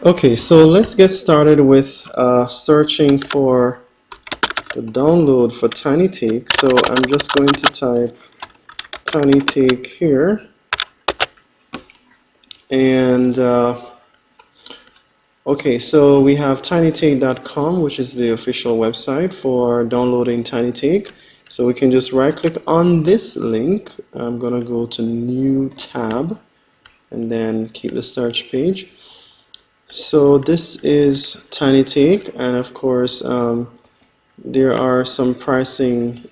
Okay, so let's get started with searching for the download for TinyTake. So I'm just going to type TinyTake here, and okay, so we have tinytake.com, which is the official website for downloading TinyTake. So we can just right click on this link. I'm gonna go to new tab and then keep the search page. So this is TinyTake, and of course there are some pricing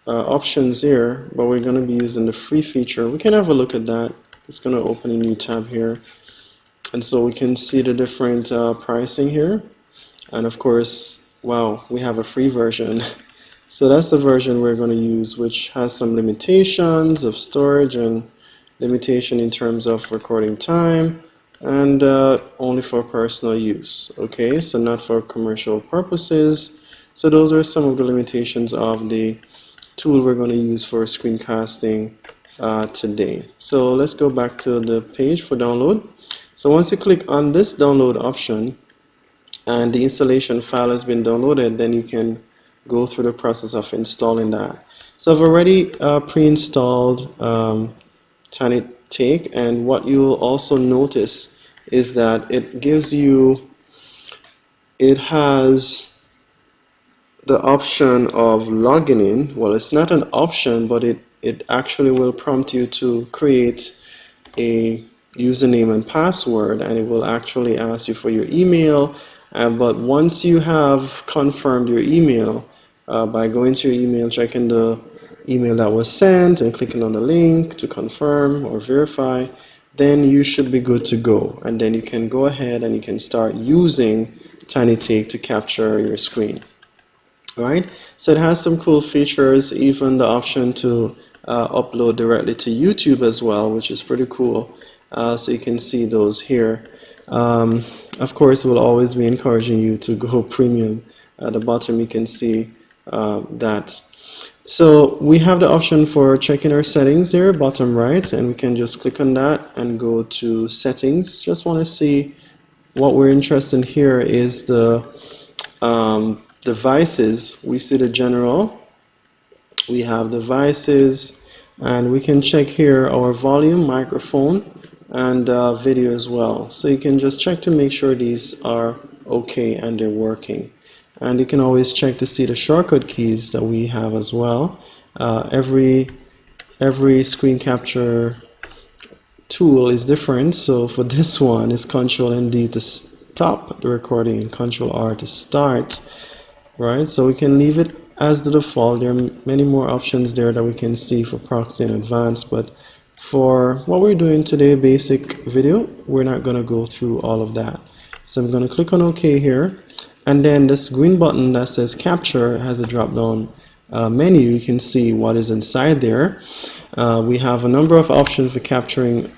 options here, but we're going to be using the free feature. We can have a look at that. It's going to open a new tab here, and so we can see the different pricing here. And of course, wow, we have a free version. So that's the version we're going to use, which has some limitations of storage and limitation in terms of recording time, and only for personal use. Okay, so not for commercial purposes. So those are some of the limitations of the tool we're going to use for screencasting today. So let's go back to the page for download. So once you click on this download option and the installation file has been downloaded, then you can go through the process of installing that. So I've already pre-installed TinyTake, and what you'll also notice is that it has the option of logging in. Well, it's not an option, but it actually will prompt you to create a username and password, and it will actually ask you for your email. But once you have confirmed your email by going to your email, checking the email that was sent and clicking on the link to confirm or verify, then you should be good to go. And then you can go ahead and you can start using TinyTake to capture your screen. Right? So it has some cool features, even the option to upload directly to YouTube as well, which is pretty cool. So you can see those here. Of course, we'll always be encouraging you to go premium. At the bottom, you can see that. So we have the option for checking our settings here, bottom right, and we can just click on that and go to settings. Just want to see what we're interested in here is the devices. We see the general, we have devices, and we can check here our volume, microphone, and video as well. So you can just check to make sure these are okay and they're working. And you can always check to see the shortcut keys that we have as well. Every screen capture tool is different. So for this one, it's Control and D to stop the recording and Control R to start. Right, so we can leave it as the default. There are many more options there that we can see for proxy and advanced, but for what we're doing today, basic video, we're not going to go through all of that. So I'm going to click on OK here, and then this green button that says capture has a drop down menu. You can see what is inside there. We have a number of options for capturing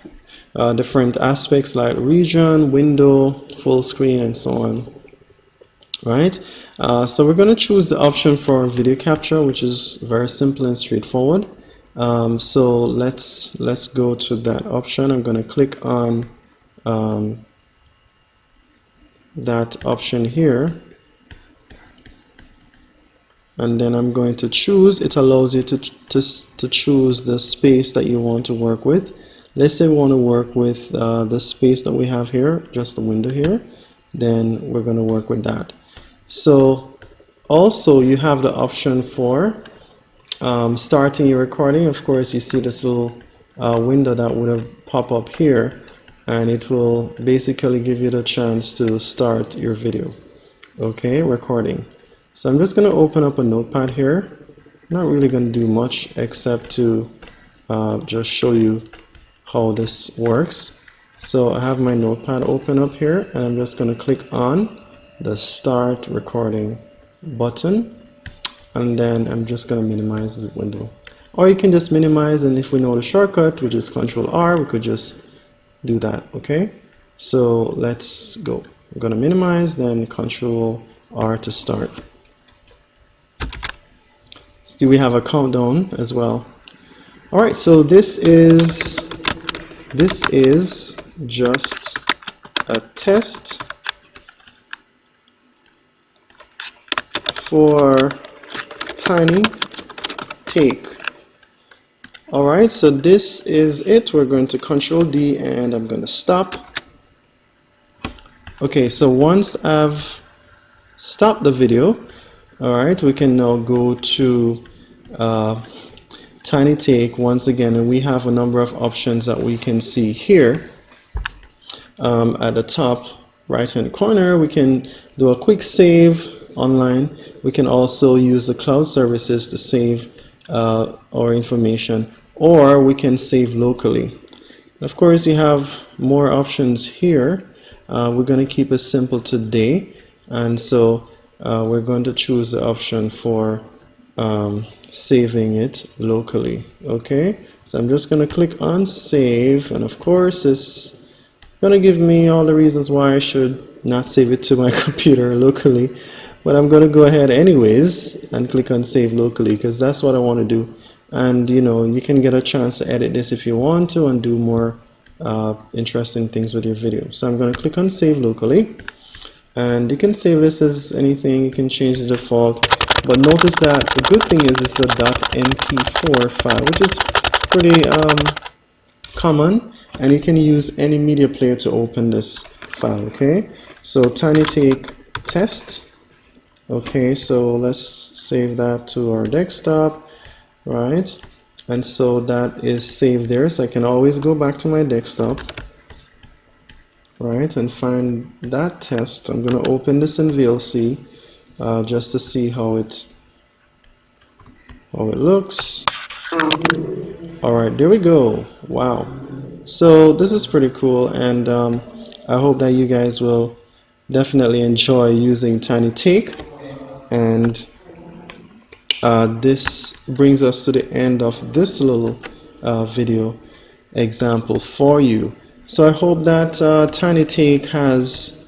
different aspects like region, window, full screen, and so on. Right, so we're going to choose the option for video capture, which is very simple and straightforward. So let's go to that option. I'm going to click on that option here, and then I'm going to choose. It allows you to choose the space that you want to work with. Let's say we want to work with the space that we have here, just the window here, then we're going to work with that. So also you have the option for starting your recording. Of course, you see this little window that would have pop up here, and it will basically give you the chance to start your video. Okay, recording. So I'm just going to open up a notepad here. Not really going to do much except to just show you how this works. So I have my notepad open up here, and I'm just going to click on the start recording button, and then I'm just going to minimize the window. Or you can just minimize, and if we know the shortcut, which is Control R, we could just do that. Okay, so let's go. I'm going to minimize, then Control R to start. See, we have a countdown as well. All right, so this is just a test for tiny take. Alright, so this is it. We're going to Control D and I'm going to stop. Okay, so once I've stopped the video, alright, we can now go to Tiny Take once again, and we have a number of options that we can see here. At the top right hand corner, we can do a quick save online. We can also use the cloud services to save our information, or we can save locally. Of course, you have more options here. We're going to keep it simple today, and so we're going to choose the option for saving it locally. Okay, so I'm just going to click on save, and of course it's going to give me all the reasons why I should not save it to my computer locally, but I'm going to go ahead anyways and click on save locally because that's what I want to do. And you know, you can get a chance to edit this if you want to and do more interesting things with your video. So I'm going to click on save locally, and you can save this as anything. You can change the default, but notice that the good thing is it's a .mp4 file, which is pretty common, and you can use any media player to open this file. Okay, so tiny take test. Okay, so let's save that to our desktop, right? And so that is saved there, so I can always go back to my desktop, right, and find that test. I'm going to open this in VLC just to see how it looks. Alright, there we go. Wow. So this is pretty cool, and I hope that you guys will definitely enjoy using Tiny Take. And this brings us to the end of this little video example for you. So I hope that Tiny Take has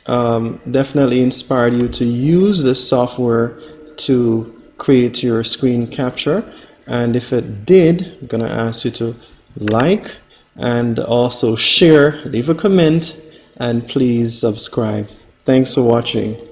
definitely inspired you to use this software to create your screen capture. And if it did, I'm gonna ask you to like and also share, leave a comment, and please subscribe. Thanks for watching.